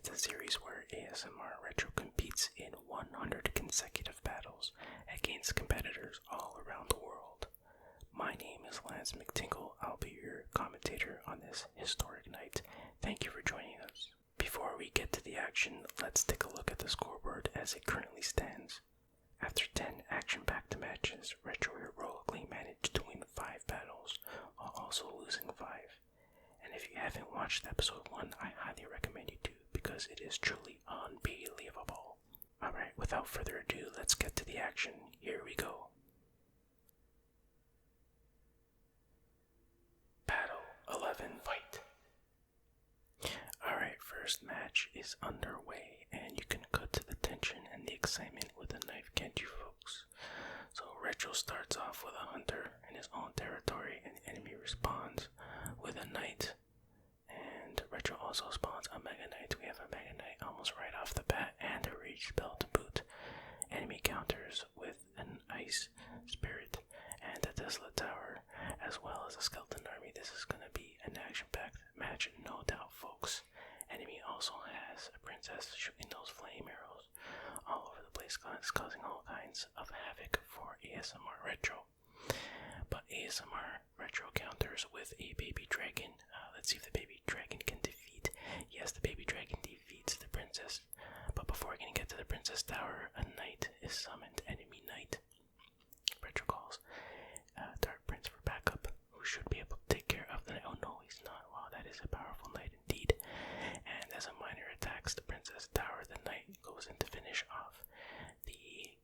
It's a series where ASMR Retro competes in 100 consecutive battles against competitors all around the world. My name is McTingle. I'll be your commentator on this historic night. Thank you for joining us. Before we get to the action, let's take a look at the scoreboard as it currently stands. After 10 action-packed matches, Retro heroically managed to win 5 battles, while also losing 5. And if you haven't watched episode 1, I highly recommend you do, because it is truly unbelievable. Alright, without further ado, let's get to the action. Here we go. Battle 11, fight. Alright, first match is underway, and you can cut to the tension and the excitement with a knife, can't you folks? So Retro starts off with a hunter in his own territory, and the enemy responds with a knight. And Retro also spawns a Mega Knight. We have a Mega Knight almost right off the bat, and a rage spell to boot. Enemy counters with an ice spirit and a Tesla tower, as well as a skeleton army. This is gonna be an action-packed match, no doubt, folks. Enemy also has a princess shooting those flame arrows all over the place, causing all kinds of havoc for ASMR Retro. But ASMR Retro counters with a baby dragon. Let's see if the baby dragon can defeat. Yes, the baby dragon defeats the princess. But before we can get to the princess tower, a knight is summoned. Enemy knight. Retro calls Dark Prince for backup, who should be able to take care of the knight. Oh no, he's not. Wow, that is a powerful knight indeed. And as a miner attacks the princess tower, the knight goes in to finish off the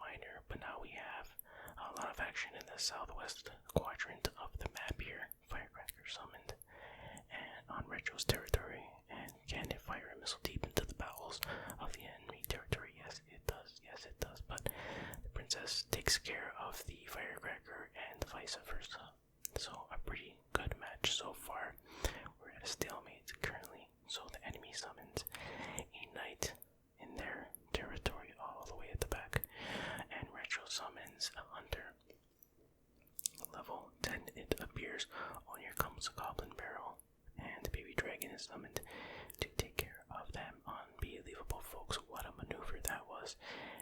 miner. But now we have a lot of action in the southwest quadrant of the map here. Firecracker summoned and on Retro's territory, and can it fire a missile deep into the bowels of the enemy territory? Yes, it does. Yes, it does. But the princess takes care of the firecracker and vice versa. So a pretty good match so far. We're at a stalemate currently. So the enemy summons a knight in their territory all the way at the back, and Retro summons a hunter. Level 10 it appears. On here comes a goblin barrel, and the baby dragon is summoned to take care of them. Unbelievable, folks, what a maneuver that was.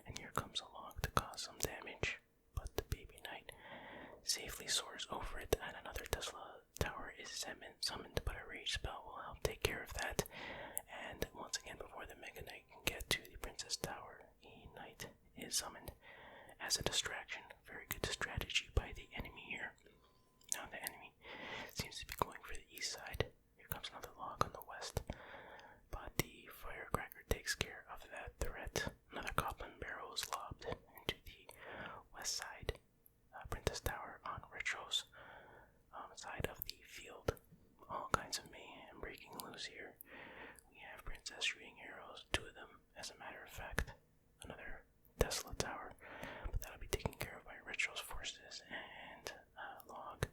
And here comes a log to cause some damage, but the baby knight safely soars over it, and another Tesla tower is summoned, but a rage spell will help take care of that. And once again, before the Mega Knight can get to the princess tower, a knight is summoned as a distraction. Very good strategy by the enemy here. Now the enemy seems to be going for the east side. Here comes another log on the west, but the firecracker takes care of that threat. Another goblin barrel is lobbed into the west side. Princess tower on Retro's side of the field. All kinds of mayhem breaking loose here. We have princess shooting arrows, 2 of them as a matter of fact. Another Tesla tower, but that'll be taken care of by Retro's forces. And log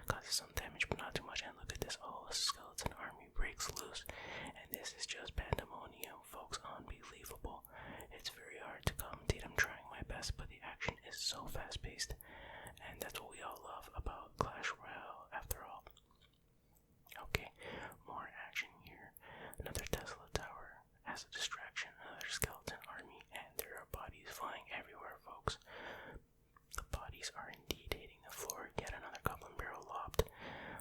causes some damage, but not too much. And look at this, a skeleton army breaks loose, and this is just pandemonium, folks. Unbelievable. It's very hard to commentate. I'm trying my best, but the action is so fast paced, and that's what we all love about Clash Royale after all. Okay, more action here. Another Tesla tower as a distraction, another skeleton army, and there are bodies flying everywhere, folks. The bodies are indeed hitting the floor. Yet another goblin barrel lobbed,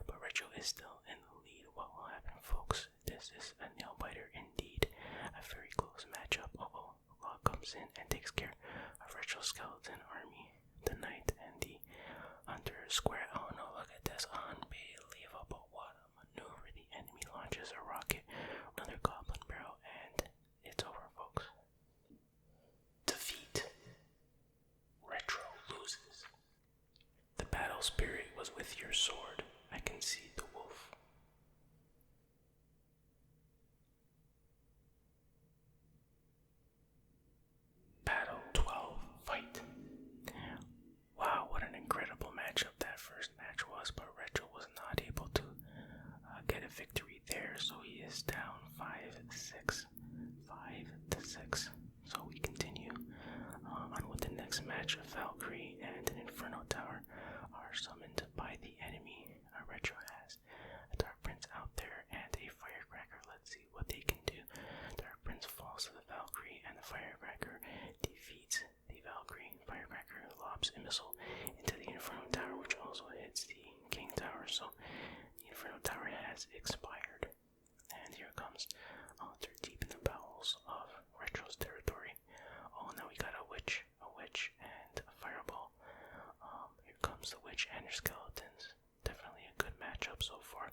but Retro is still in the lead. What will happen, folks? This is a nail biter indeed. A very close matchup. Log comes in and takes care of Retro's skeleton army. The knight and the hunter square. Oh no, look at this. Unbelievable. What a maneuver. The enemy launches a rocket, another goblin barrel, and it's over, folks. Defeat. Retro loses. The battle spirit was with your sword. I can see the wolf. Battle 12, fight. Wow, what an incredible matchup that first match was, but Retro was not able to get a victory there, so he is down 5-6. So we continue on with the next match. A Valkyrie and an Inferno Tower are summoned by the enemy. Retro has a Dark Prince out there and a Firecracker. Let's see what they can do. Dark so the Inferno Tower has expired. And here comes Hunter deep in the bowels of Retro's territory. Oh, now we got a witch, and a fireball. Here comes the witch and her skeletons. Definitely a good matchup so far.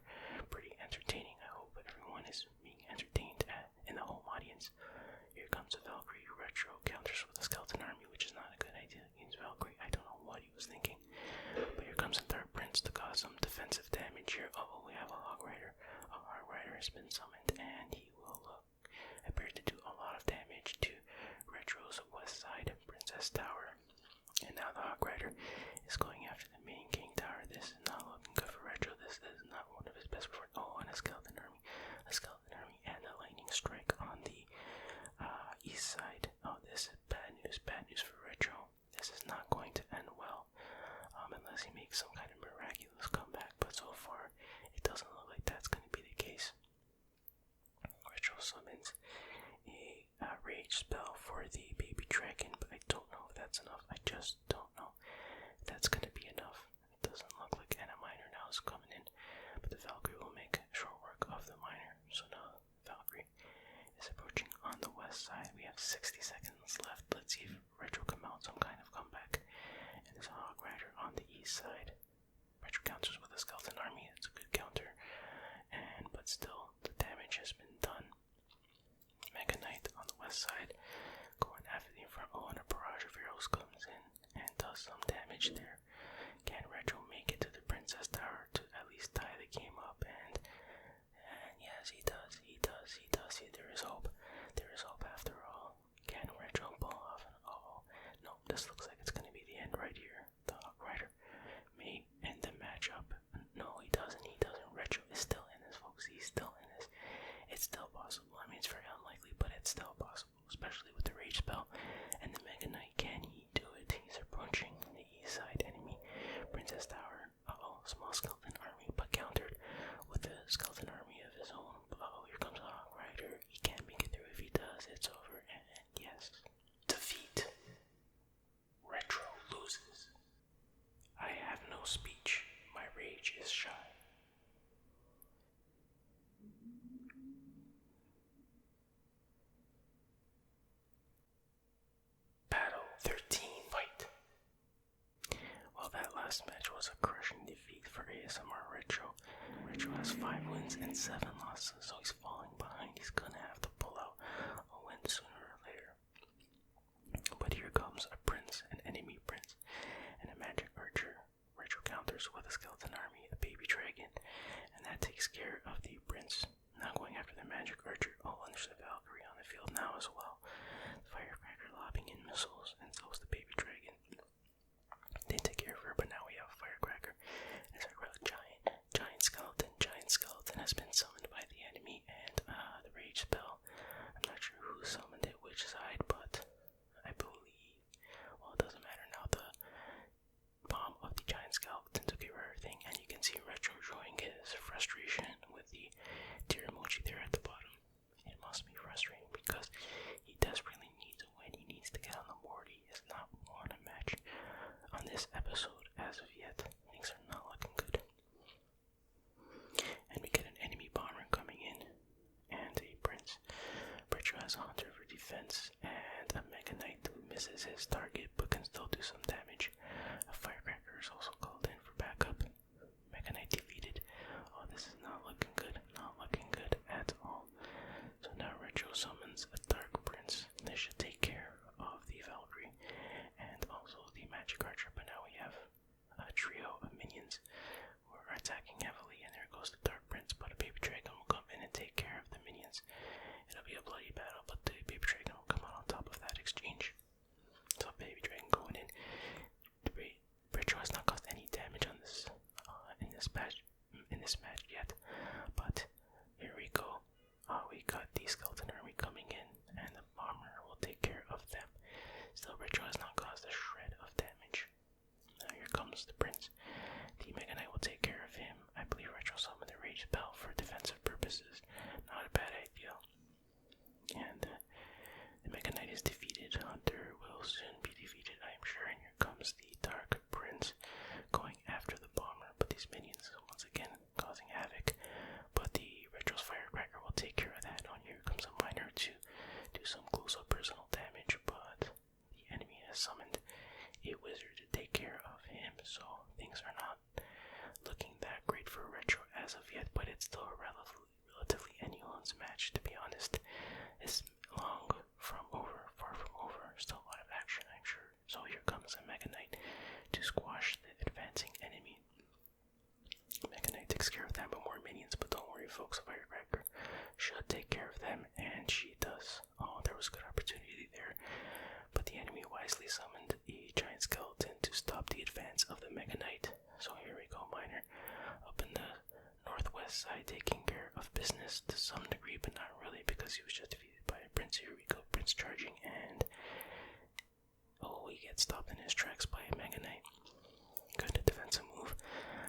Pretty entertaining. I hope everyone is being entertained in the home audience. Here comes a Valkyrie. Retro counters with a skeleton army, which is not a good idea against Valkyrie. I don't know what he was thinking. But here comes a third prince to cause some defensive damage here. Oh, we have a Hog Rider. A Hog Rider has been summoned, and he will appear to do a lot of damage to Retro's west side Princess Tower. And now the Hog Rider is going after the main King Tower. This is not looking good for Retro. This is not one of his best performances. Oh, and a skeleton army. A skeleton army and a lightning strike on the east side. Oh, this is bad news for Retro. This is not going to end well, unless he makes some kind of miraculous comeback, but so far, it doesn't look like that's going to be the case. Retro summons a rage spell for the baby dragon, but I don't know if that's enough. I just don't know if that's going to be enough. It doesn't look like a miner now is coming in, but the Valkyrie will make short work of the miner. So now Valkyrie is approaching on the west side. We have 60 seconds left. Let's see if Retro can mount some kind of comeback. And there's a Hog Rider on the east side. Retro counters with a skeleton army. It's a good counter. But still, the damage has been done. Mega Knight on the west side going after the Inferno, and a barrage of arrows comes in and does some damage there. Can Retro make it to the Princess Tower to at least tie the game up? And yes, he does. There is hope. There is hope after all. Can Retro pull off? Oh, no, this looks like it's going to be the end right here. The Hog Rider may end the matchup. No, he doesn't. Retro is still in this, folks. He's still in this. It's still possible. I mean, it's very unlikely, but it's still possible, especially with the rage spell and the Mega Knight. Can he do it? He's approaching the east side enemy Princess Tower. Small skeleton army, but countered with a skeleton army of his own. Here comes a Hog Rider. He can't make it through. If he does, it's over. And yes, defeat. Retro loses. I have no speech. My rage is shy. Battle 13. Fight. Well, that last match was a crushing defeat for ASMR Retro. Retro has 5 wins and 7 losses, so he's falling behind. He's gonna have to pull out a win sooner or later. But here comes a prince, an enemy prince, and a magic archer. Retro counters with a skeleton army, a baby dragon, and that takes care of the prince. Now going after the magic archer. Oh, and there's the Valkyrie on the field now as well. The Firecracker lobbing in missiles, and so is the baby dragon. They take care of her, but now we have a Firecracker. It's a real giant skeleton. Giant skeleton has been summoned by the enemy, and the rage spell. I'm not sure who summoned it, which side, but I believe, well, it doesn't matter now. The bomb of the giant skeleton took care of everything, and you can see Retro showing his frustration with the tear emoji there at the bottom. It must be frustrating because he desperately needs a win. He needs to get on the board. He has not won a match on this episode as of yet. Things are not looking good. And we get an enemy bomber coming in and a prince. Retro has a hunter for defense and a Mega Knight who misses his target but can still do some damage. A Firecracker is also called in for backup. Mega Knight defeated. Oh, this is not looking good. Not looking good at all. So now Retro summons a Dark Prince. This should take care of the Valkyrie and also the Magic Archer. But now we have a trio of minions who are attacking heavily, and there goes the Dark Prince. But a Baby Dragon will come in and take care of the minions. It'll be a bloody battle, but the Baby Dragon will come out on top of that exchange. So Baby Dragon going in. Retro has not caused any damage on this in this match yet, but here we go. We got the skeleton army coming in, and the bomber will take care of them. Still, Retro has not caused a shred of damage. Now here comes the prince. The Mega Knight will take care of him. I believe Retro summoned the rage spell for defensive purposes. Not a bad idea. And the Mega Knight is defeated. Hunter will soon be defeated, I am sure. And here comes the Dark Prince going after the bomber. But these minions, once again, causing havoc. But the Retro's Firecracker will take care of that. On here comes a miner to do some close-up personal damage, but the enemy has summoned a wizard to take care of him, so things are not looking that great for Retro as of yet, but it's still a relatively anyone's match, to be honest. It's far from over, still a lot of action, I'm sure. So here comes a Mega Knight to squash the advancing enemy. Mega Knight takes care of them, but more minions, but don't worry folks, Firecracker should take care of them, and she does. Oh, there was good opportunity there, but the enemy wisely summoned a giant skeleton to stop the advance of the Mega Knight. So here we go, Miner up in the northwest side taking care of business to some degree, but not really, because he was just defeated by a Prince. Here we go, Prince charging, and oh, he gets stopped in his tracks by a Mega Knight. Good defensive move.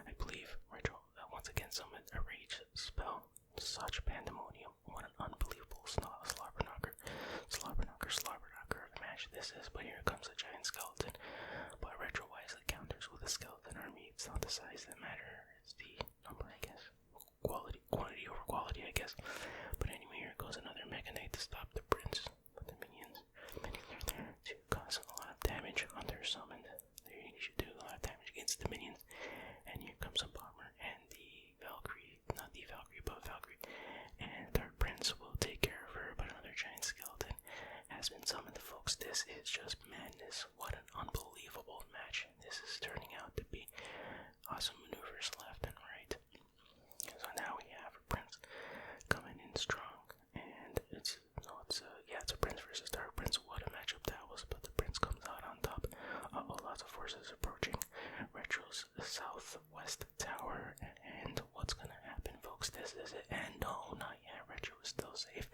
I believe Retro once again summoned a rage spell. Such pandemonium. What an unbelievable slobber knocker of the match this is. But here comes a giant skeleton. But Retro wisely counters with a skeleton army. It's not the size that matters, it's the number, I guess. Quantity over quality, I guess. But anyway, here goes another Mega Knight to stop the Prince. But the minions are there to cause a lot of damage on their summoned. They should do a lot of damage against the minions. And here comes a bomber and the Valkyrie, not the Valkyrie, but Valkyrie. And Dark Prince will take care of her, but another giant skeleton has been summoned, folks. This is just madness. What an unbelievable match. This is turning out to be awesome maneuvers left and right. So now we have a Prince coming in strong, and it's a Prince versus Dark Prince. What a matchup that was, but the Prince comes out on top. Lots of forces approaching Retro's southwest tower, and what's gonna happen, folks? This is it, and no, not yet. Retro is still safe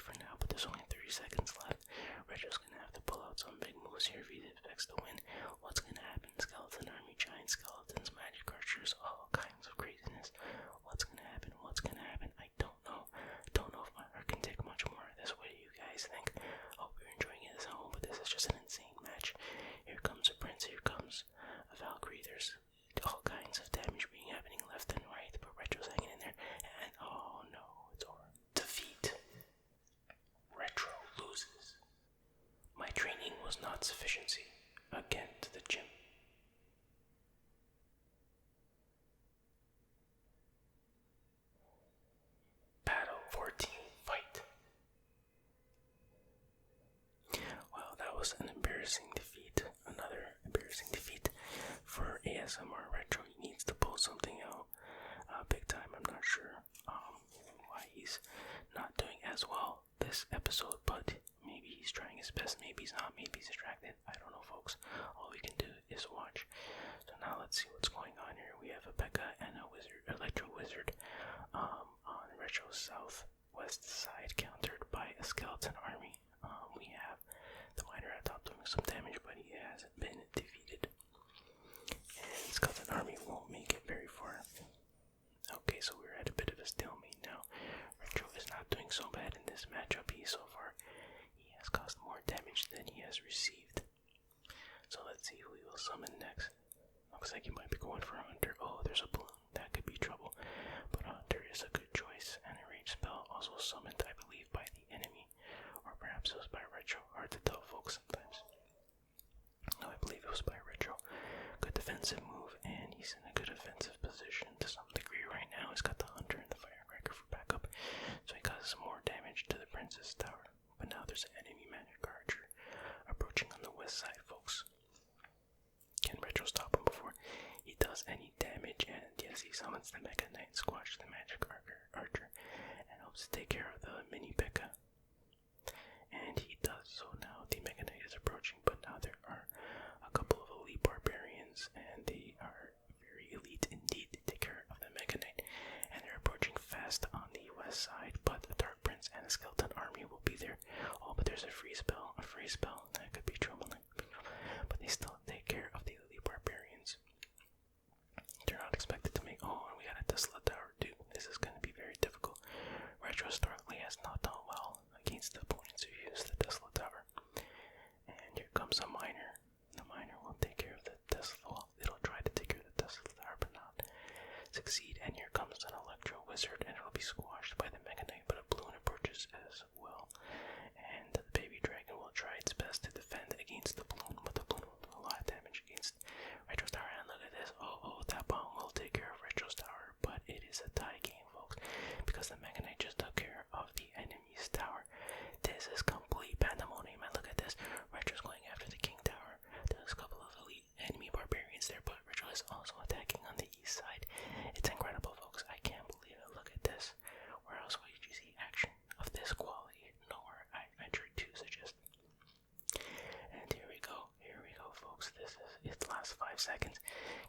for now, but there's only 30 seconds left. Retro's gonna have to pull out some big moves here if he expects to win. What's gonna happen? Skeleton army, giant skeletons, magic archers, all kinds of craziness. What's gonna happen? I don't know. Don't know if my heart can take much more of this. What do you guys think? Hope you're enjoying it at home, but this is just an insane match. Here comes a Prince, here comes a Valkyrie. There's all kinds of damage being happening left and right, but Retro's hanging in there, and oh no, it's over. Defeat. Retro loses. My training was not sufficiency. Again to the gym. Battle 14, fight. Well, that was an embarrassing defeat. Another embarrassing defeat for ASMR Retro. He needs to pull something out big time. I'm not sure why he's not doing as well this episode, but maybe he's trying his best, maybe he's not, maybe he's distracted. I don't know, folks. All we can do is watch. So now let's see what's going on here. We have a P.E.K.K.A and a Electro Wizard on Retro's southwest side, countered by a skeleton army. We have the miner at top doing some damage, but he has been defeated. And skeleton army won't make it very far. Okay, so we're at a bit of a stalemate now. Retro is not doing so bad in this matchup. So far, he has caused more damage than he has received. So let's see who he will summon next. Looks like he might be going for a Hunter. Oh, there's a balloon. That could be trouble. But Hunter is a good choice. And a rage spell also summoned, I believe, by the enemy. Or perhaps it was by Retro. Hard to tell, folks, sometimes. No, I believe it was by Retro. Good defensive move, and he's in a good offensive position to some degree right now. He's got the Hunter and the Firecracker for backup, so he causes more damage to the Prince's tower. But now there's an enemy magic archer approaching on the west side, folks. Can Retro stop him before he does any damage? And yes, he summons the Mega Knight, squash the magic archer, and helps to take care of the mini P.E.K.K.A. And he does. So now the Mega Knight is approaching, but now there are a couple of elite barbarians, and they are very elite indeed to take care of the Mega Knight. And they're approaching fast on the west side, but the Dark Prince and the skeleton army will be there. Oh, but there's a free spell. That could be trouble. But they still take care of the elite barbarians. They're not expected to make. Oh, and we got a Tesla tower, dude. This is going to be very difficult. Retro historically has not done well against the opponents who use the Tesla tower. And here comes a miner. The miner will take care of the Tesla. Well, it'll try to take care of the Tesla tower, but not succeed. And here approaches as well. And the baby dragon will try its best to defend against the balloon, but the balloon will do a lot of damage against Retro's tower. And look at this. Oh, that bomb will take care of Retro's tower, but it is a tie game, folks, because the Mega Knight just took care of the enemy's tower. This is complete pandemonium. And look at this. Retro's going after the king tower. There's a couple of elite enemy barbarians there, but Retro is also attacking on the east side. It's incredible, folks. I can't believe it. Look at this. Where else would you see action of this quality? Nowhere, I venture to suggest. And here we go, folks. This is its last 5 seconds.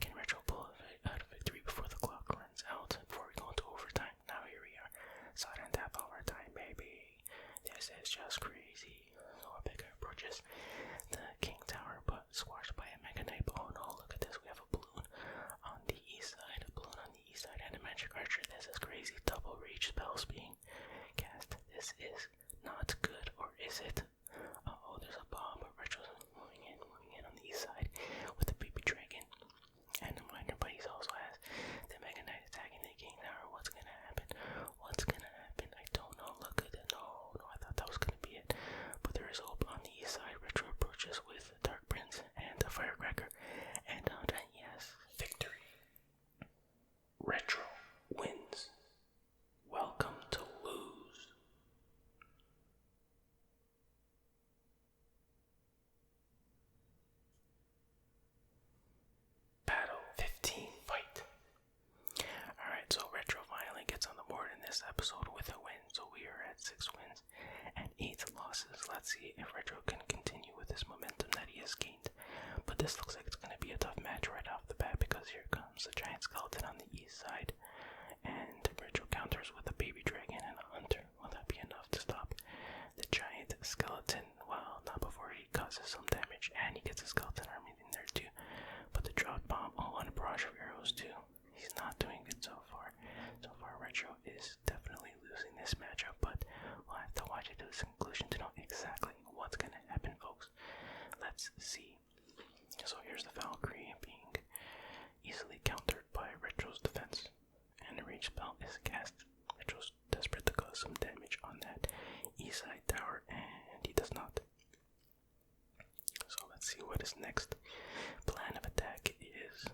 Can Retro pull out a victory before the clock runs out? Before we go into overtime? Now here we are. Sudden tap overtime, baby. This is just crazy. So Rebecca approaches the king tower, but squashed by a Mega Knight. Oh no, look at this. We have a balloon on the east side. A balloon on the east side and a magic archer. This is crazy. Double reach spells being cast. This is not good, or is it? Oh, there's a bomb, but Retro's moving in on the east side with the baby dragon and a miner, but he also has the Mega Knight attacking the king tower. What's gonna happen? I don't know. Look at it. No, I thought that was gonna be it. But there is hope on the east side. Retro approaches with Dark Prince and a Firecracker. And yes, victory. Retro wins. Welcome to lose. Battle 15 fight. Alright, so Retro finally gets on the board in this episode with a win. So we are at 6 wins and 8 losses. Let's see if Retro can continue with this momentum that he has gained. But this looks like it's going to be a tough match right off the bat, because here comes the giant skeleton on the east side. And Retro counters with a baby dragon and a hunter. Will that be enough to stop the giant skeleton? Well, not before he causes some damage, and he gets a skeleton army in there too. But the drought bomb, and a barrage of arrows too. He's not doing good so far. So far, Retro is definitely losing this matchup, but we'll have to watch it to its conclusion to know exactly what's going to happen, folks. Let's see. So here's the Valkyrie being easily countered by Retro's defense, and the rage spell is cast. Retro's desperate to cause some damage on that east side tower, and he does not. So let's see what his next plan of attack is.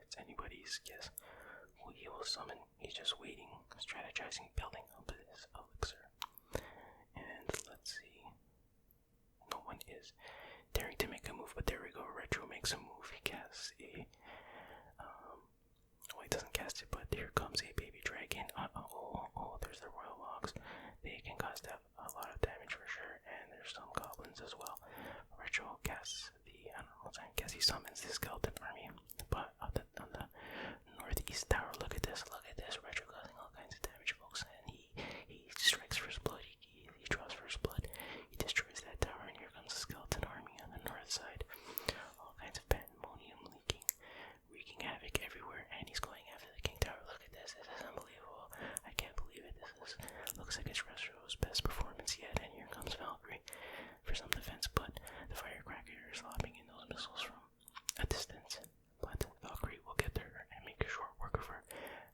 It's anybody's guess who he will summon. He's just waiting, strategizing, building up his elixir. And let's see. No one is daring to make a move, but there we go. Retro makes a move. He casts a he doesn't cast it, but here comes a baby dragon. There's the royal logs. They can cause a lot of damage for sure, and there's some goblins as well. Retro casts he summons the skeleton army, but on the northeast tower, look at this. Retro causing all kinds of damage, folks, and he strikes first blood. He draws first blood. He destroys that tower, and here comes the skeleton army on the north side. All kinds of pandemonium wreaking havoc everywhere, and he's going after the king tower. Look at this. This is unbelievable. I can't believe it. Looks like it's Retro's best performance yet, and here comes Valkyrie for some defense, but the Firecracker is lobbing in those missiles from a distance. But Valkyrie will get there and make a short work of her.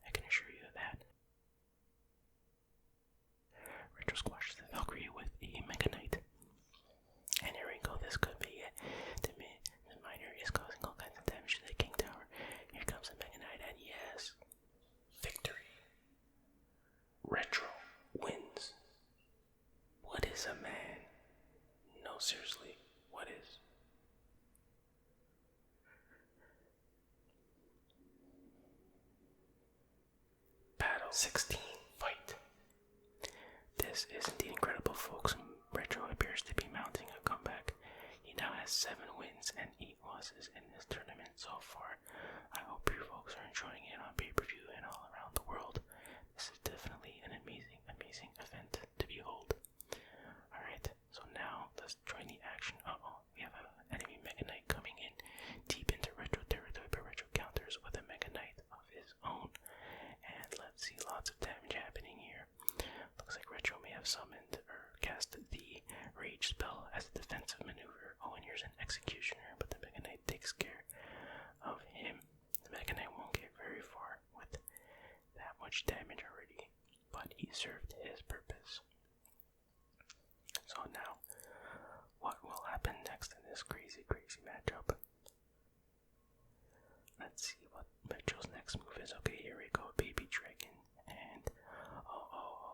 I can assure you of that. Retro squashes the Valkyrie with a Mega Knight. And here we go. This could be it. The miner is causing all kinds of damage to the king tower. Here comes the Mega Knight, and yes, victory. Retro wins. What is a man? No, seriously, what is? Battle 16 fight. This is indeed incredible, folks. Retro appears to be mounting a comeback. He now has 7 wins and 8 losses in this tournament so far. I hope you folks are enjoying it on pay-per-view and all around the world. This is definitely an amazing event to behold. Alright, so now let's join the action. We have an enemy Mega Knight coming in deep into Retro territory, but Retro counters with a Mega Knight of his own. And let's see, lots of damage happening here. Looks like Retro may have summoned or cast the Rage spell as a defensive maneuver. And here's an Executioner, but the Mega Knight takes care of him. The Mega Knight won't get very far with that much damage already, but he served his purpose. this crazy matchup. Let's see what Metro's next move is. Okay, here we go, Baby Dragon, and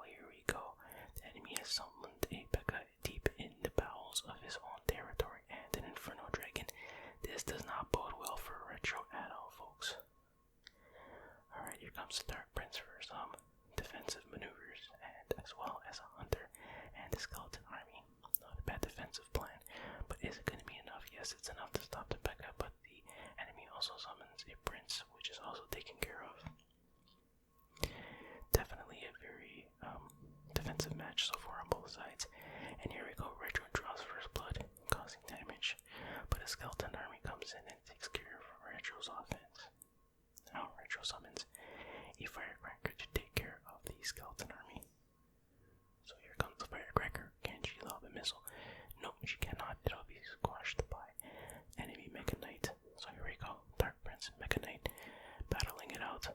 here we go. The enemy has summoned a P.E.K.K.A deep in the bowels of his own territory and an Inferno Dragon. This does not bode well for Retro at all, folks. Alright, here comes the Dark Prince for some defensive maneuvers, and as well as a Hunter and a Skeleton Army. Not a bad defensive plan, but is it going to be enough? Yes, it's enough to stop the P.E.K.K.A, but the enemy also summons a Prince, which is also taken care of. Definitely a very defensive match so far on both sides. And here we go, Retro draws First Blood, causing damage, but a Skeleton Army comes in and takes care of Retro's offense. Now Retro summons a Firecracker to take care of the Skeleton Army. So here comes the Firecracker. Can she lob a missile? No, she cannot. It'll be squashed by enemy Mega Knight. So here we go, Dark Prince, Mega Knight, battling it out.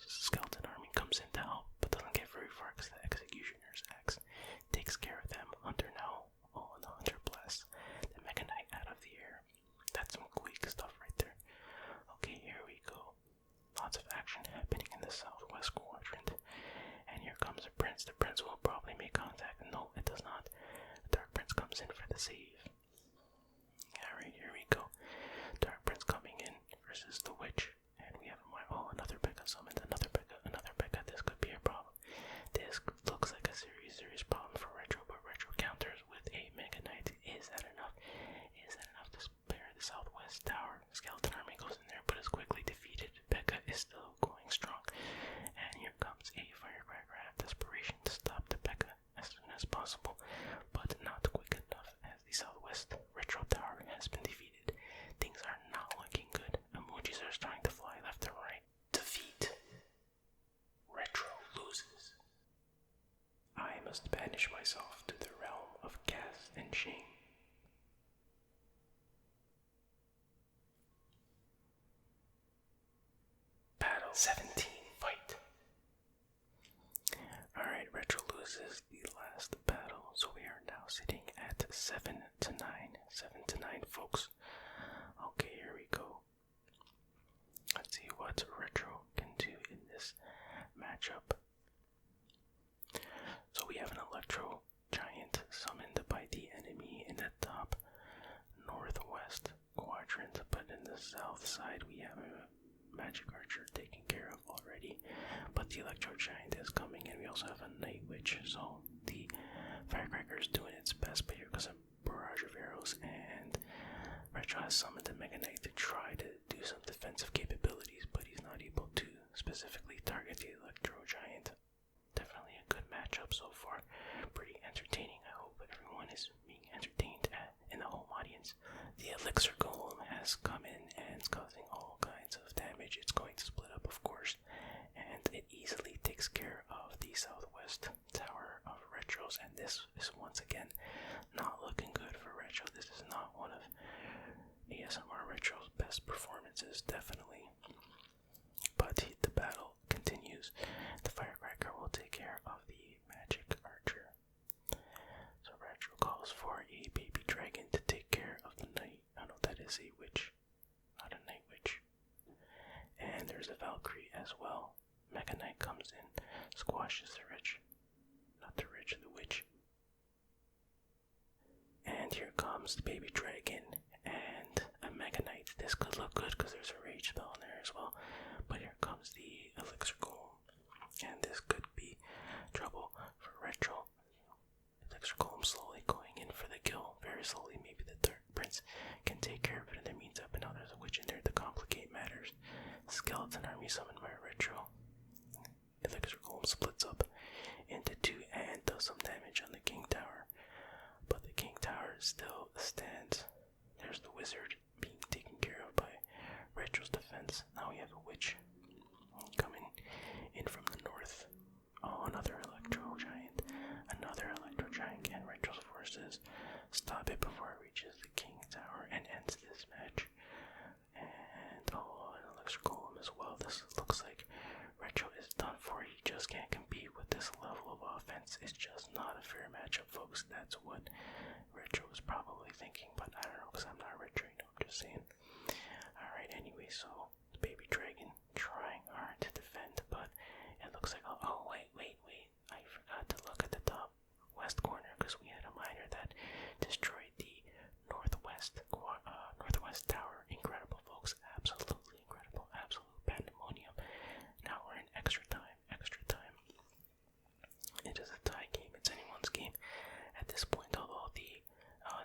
Skeleton Army comes in to help, but doesn't get very far because the Executioner's axe takes care of them. Hunter now, and the Hunter blasts the Mega Knight out of the air. That's some quick stuff right there. Okay, here we go. Lots of action happening in the southwest quadrant. And here comes the Prince. The Prince will probably make contact. No, it does not. The Dark Prince comes in for the save. Alright, here we go. Dark Prince coming in versus the Witch. And we have another P.E.K.K.A summoned. Another P.E.K.K.A. This could be a problem. This looks like a serious problem for Retro, but Retro counters with a Mega Knight. Is that enough? Is that enough to spare the southwest tower? Skeleton Army goes in there, but is quickly defeated. P.E.K.K.A is still going strong. And here comes a Firecracker out of desperation to stop the P.E.K.K.A as soon as possible, but not quick enough as the southwest Retro tower has been defeated. Things are not looking good. Emojis are starting to fly left and right. Defeat. Retro loses. I must banish myself to the realm of gas and shame. Battle 17, fight. Alright, Retro loses the last battle, so we are now sitting at 7-9. 7-9, folks. Okay, here we go. Let's see what Retro can do in this matchup. So we have an Electro Giant summoned by the enemy in the top northwest quadrant, but in the south side we have a Magic Archer taken care of already, but the Electro Giant is coming, and we also have a Night Witch, so the Firecracker is doing its best, but here goes a barrage of arrows, and Retro has summoned the Mega Knight to try to do some defensive capabilities, but he's not able to specifically target the Electro Giant. Definitely a good matchup so far, pretty entertaining. I hope everyone is being entertained in the home audience. The Elixir Golem has come in and is causing all kinds of damage. It's going to split up, of course, and it easily takes care of the southwest tower of Retro's, and this is once again not looking good for Retro. This is not one of ASMR Retro's best performances, definitely. But the battle continues. The Firecracker will take care of the Magic Archer. So Retro calls for a Baby Dragon to take care of the Knight. Oh no, that is a Witch, not a Night Witch. And there's a Valkyrie as well. Mega Knight comes in, squashes the Witch. Not the Witch, the Witch. And here comes the Baby Dragon and a Mega Knight. This could look good because there's a Rage spell in there as well. But here comes the Elixir Golem, and this could be trouble for Retro. Elixir Golem slowly going in for the kill, very slowly. Maybe the Dark Prince can take care of it in the meantime, but now there's a Witch in there to complicate matters. Skeleton Army summoned by Retro. Elixir Golem splits up into two and does some damage on the King Tower, but the King Tower still stands. There's the Wizard being taken care of by Retro's defense. Now we have a Witch coming in from the north. Oh, another Electro Giant. Another Electro Giant, and Retro's forces stop it before it reaches the King Tower and ends this match. And an Elixir Golem as well. This looks like Retro is done for. He just can't compete with this level of offense. It's just not a fair matchup, folks. That's what Retro is probably thinking, but I don't know, because I'm not just saying. Alright, anyway, so the baby dragon trying hard to defend, but it looks like, oh wait, I forgot to look at the top west corner because we had a miner that destroyed the northwest tower. Incredible, folks, absolutely incredible, absolute pandemonium. Now we're in extra time. It is a tie game, it's anyone's game at this point, although the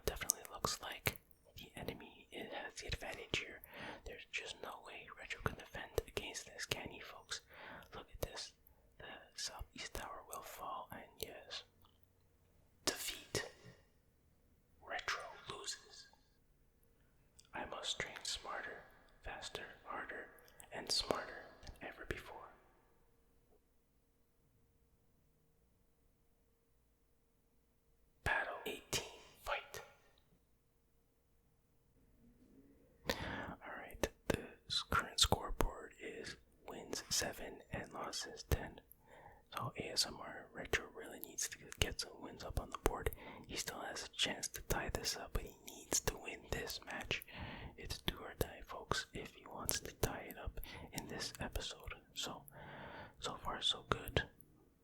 definitely looks like the enemy has the advantage here. There's just no way Retro can defend against this, can he, folks? Look at this. The southeast tower will fall, and yes, defeat. Retro loses. I must train smarter, faster, harder, and smarter than ever before. Battle 18, fight. Alright, the current scoreboard is wins 7 and losses 10. So ASMR Retro really needs to get some wins up on the board. He still has a chance to tie this up, but he needs to win this match. It's do or die, folks, if he wants to tie it up in this episode. So far so good.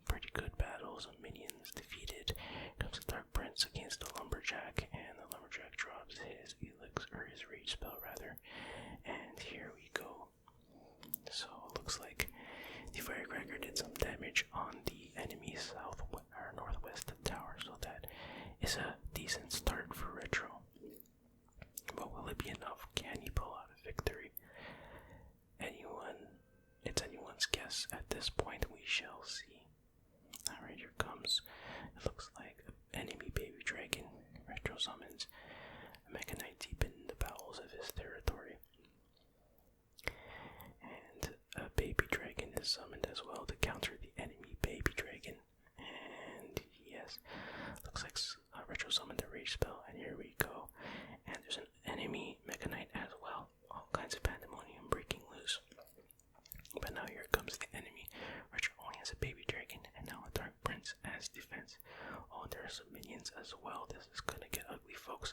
Pretty good battles of minions defeated. Comes the Dark Prince against the Lumberjack, and the Lumberjack drops his his rage spell rather. And here we go. So it looks like the Firecracker did some damage on the enemy's northwest tower, so that is a decent start for Retro. But will it be enough? Can he pull out a victory? It's anyone's guess at this point. We shall see. Alright, here comes. It looks like an enemy baby dragon. Retro summons a Mega Knight deep in the bowels of his territory. And a baby dragon is summoned as well to counter the enemy baby dragon. And yes, looks like Retro summoned a rage spell, and here we go. And there's an enemy Mega Knight as well. All kinds of pandemonium breaking loose. But now here comes the enemy. Retro only has a baby dragon and now a Dark Prince as defense. Oh, there are some minions as well. This is gonna get ugly, folks.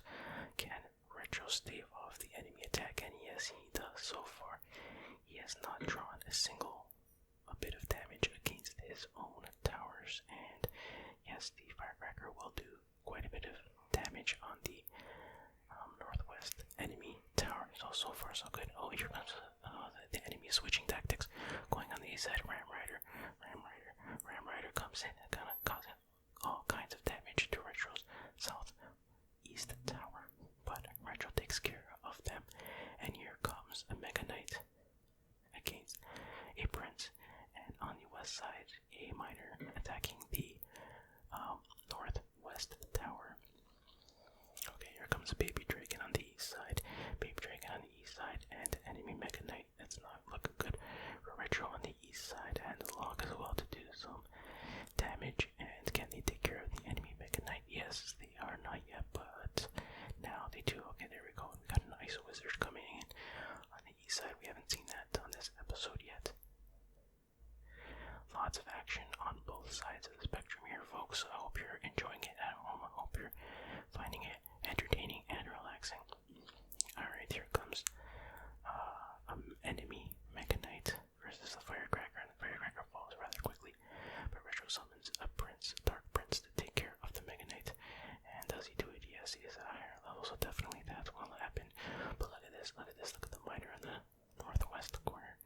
Can Retro stave off the enemy attack? And yes, he does so far. He has not drawn a bit of damage against his own towers. And yes, the Firecracker will do quite a bit of damage on the northwest enemy tower. So far so good. Oh, here comes the enemy switching tactics, going on the east side. Ram Rider comes in and kind of causing all kinds of damage to Retro's southeast tower, but Retro takes care of them. And here comes a Mega Knight against a Prince, and on the west side a miner attacking the northwest tower. Okay, here comes a baby dragon on the east side, and enemy Mega Knight. That's not looking good for Retro on the east side, and the log as well to do some damage. And can they take care of the enemy Mega Knight? Yes, they are not yet, but now they do. Okay, there we go. We got an Ice Wizard coming in on the east side. We haven't seen that on this episode yet. Lots of action on both sides of the spectrum here, folks. I hope you're enjoying it at home. I hope you're finding it entertaining and relaxing. Alright, here comes enemy Mega Knight versus the Firecracker, and the Firecracker falls rather quickly, but Retro summons a Dark Prince to take care of the Mega Knight. And does he do it? Yes, he is at a higher level, so definitely that will happen. But look at this, look at the miner in the northwest corner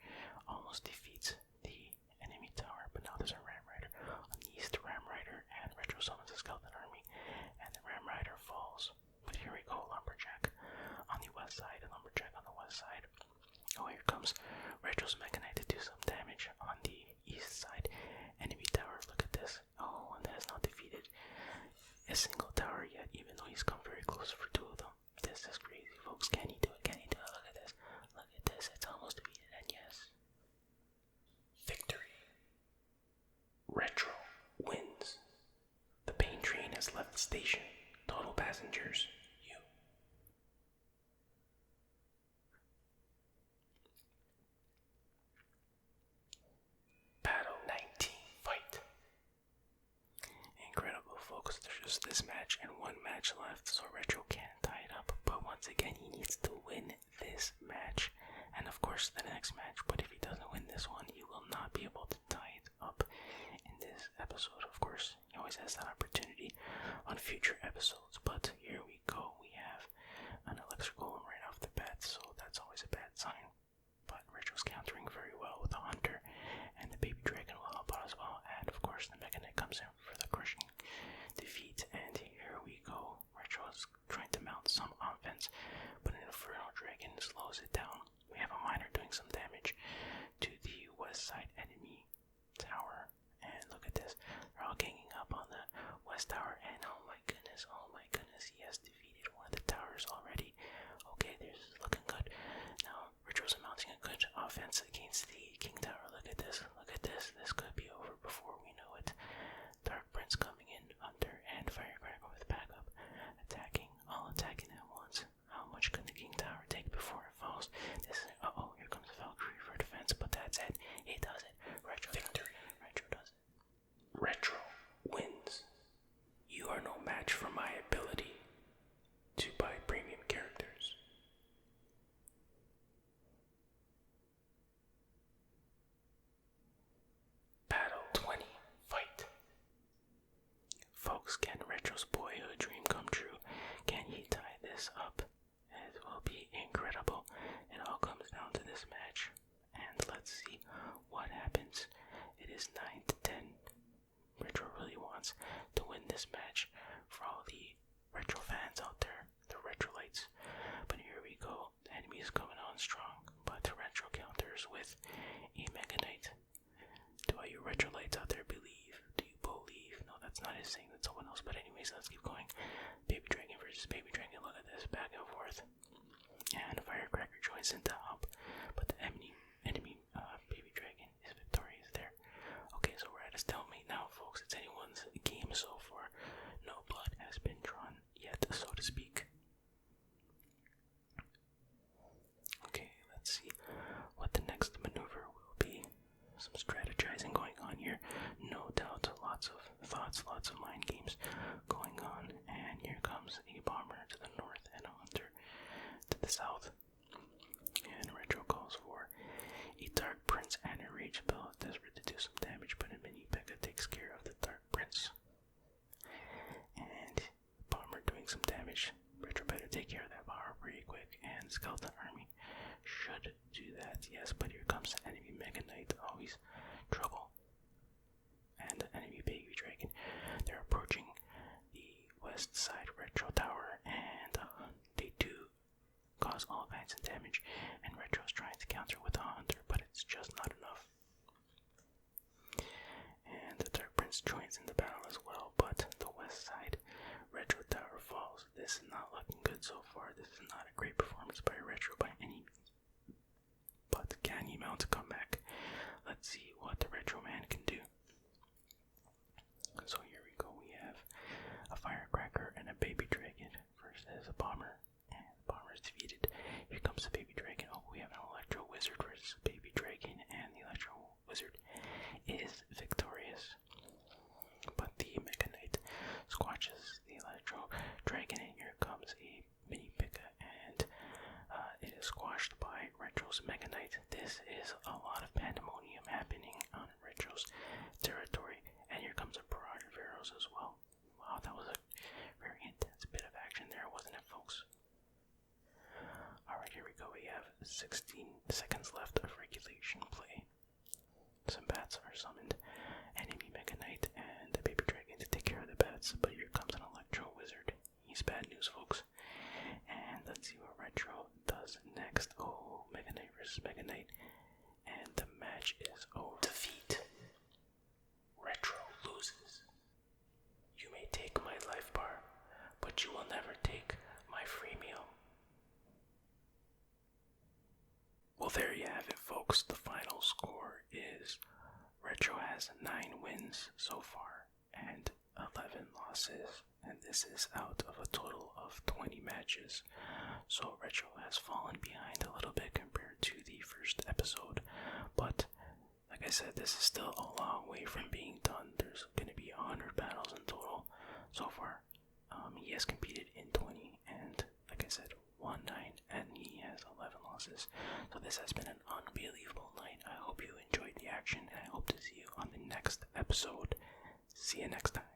almost defeats the enemy tower, but now there's a Ram Rider on the east. Ram Rider, and Retro summons a skeleton army, and the Ram Rider falls. But here we go, Lumberjack on the west side, and Lumberjack on the west side. Oh, here comes Retro's Mega Knight to do some damage on the east side. Enemy tower, look at this. Oh, and that has not defeated a single tower yet, even though he's come very close for two of them. This is crazy, folks. Can he do it? Can he do it? Look at this. Look at this. It's almost defeated, and yes. Victory. Retro wins. The pain train has left the station. Total passengers, you. Battle 19, fight. Incredible, folks. There's just this match and one match left, so Retro can't tie it up, but once again, he needs to win this match, and of course the next match. But if he doesn't win this one, he will not be able to tie it up in this episode. Of course, he always has that opportunity on future episodes, but here we go. We have an electrical right off the bat, so that's always a bad sign. But Retro's countering very well with the Hunter, and the Baby Dragon will help out as well, and of course the Mega Knight comes in for the crushing defeat, and here we go. Retro is trying to mount some offense, but an Inferno Dragon slows it down. We have a Miner doing some damage to the west side enemy tower, and look at this, they're all ganging up on the west tower, and oh my goodness, he has defeated one of the towers already. Okay, this is looking good. Now Retro's mounting a good offense against the King Tower. Look at this, this could be over before we know it. Dark Prince coming in under, and Firecracker with backup, all attacking at once. How much can the King Tower take before it falls? This is, here comes Valkyrie for defense, but that's it. He does it. Retro victory. Retro does it. Retro wins. You are no match for my ability to buy premium characters. Battle 20. Fight. Folks, can Retro's boyhood dream come true? Can he tie this up? It will be incredible. It all comes down to this match. And let's see what happens. It is 9-10. Retro really wants to win this match for all the Retro fans out there, the Retrolites. But here we go. The enemy is coming on strong, but Retro counters with a Mega Knight. Do all you Retrolites out there believe? Do you believe? No, that's not his saying, that's someone else. But anyways, let's keep going. Baby Dragon versus Baby Dragon. Look at this, back and forth. And Firecracker joins in to help, but the enemy Baby Dragon is victorious there. Okay, so we're at a stalemate now, folks. It's anyone's game so far. No blood has been drawn yet, so to speak. Okay, let's see what the next maneuver will be. Some strategizing going on here. No doubt, lots of thoughts, lots of mind games going on. And here comes a Bomber to the north and a Hunter to the south. And Retro calls for a Dark Prince and a Rage Bell, desperate to do some damage, but a Mini P.E.K.K.A takes care of the Dark Prince. And Bomber doing some damage. Retro better take care of that Bomber pretty quick, and Skeleton Army should do that, yes, but here comes the enemy Mega Knight, always trouble. And the enemy Baby Dragon, they're approaching the west side Retro Tower, and they do cause all kinds of damage, and Retro's trying to counter with a Hunter, but it's just not enough. And the Dark Prince joins in the battle as well, but the west side Retro Tower falls. This is not looking good so far. This is not a great performance by Retro by any means. But can he mount a comeback? Let's see what the Retro Man can do. So here we go. We have a Firecracker and a Baby Dragon. First there's a Bomber, and the Bomber is defeated. Here comes the Baby Dragon. Oh, we have an Electro Wizard versus Baby Dragon, and the Electro Wizard is victorious. But the Mega Knight squashes the Electro Dragon, and here comes a Mini P.E.K.K.A, and it is squashed by Retro's Mega Knight. This is a lot of pandemonium happening on Retro's territory, and here comes a barrage of arrows as well. Wow, that was a very intense bit of action there, wasn't it, folks? Alright, here we go. We have 16 seconds left of regulation play. Some bats are summoned. Enemy Mega Knight and the Baby Dragon to take care of the bats, but here comes an Electro Wizard. He's bad news, folks. And let's see what Retro does next. Oh, Mega Knight versus Mega Knight. And the match is over. Defeat. Retro loses. You may take my life bar, but you will never take my free meal. Well, there you have it, folks. The final score is Retro has 9 wins so far and 11 losses, and this is out of a total of 20 matches. So Retro has fallen behind a little bit compared to the first episode, but like I said, this is still a long way from being done. There's going to be 100 battles in total so far. He has competed in 20, and like I said, bosses. So this has been an unbelievable night. I hope you enjoyed the action, and I hope to see you on the next episode. See you next time.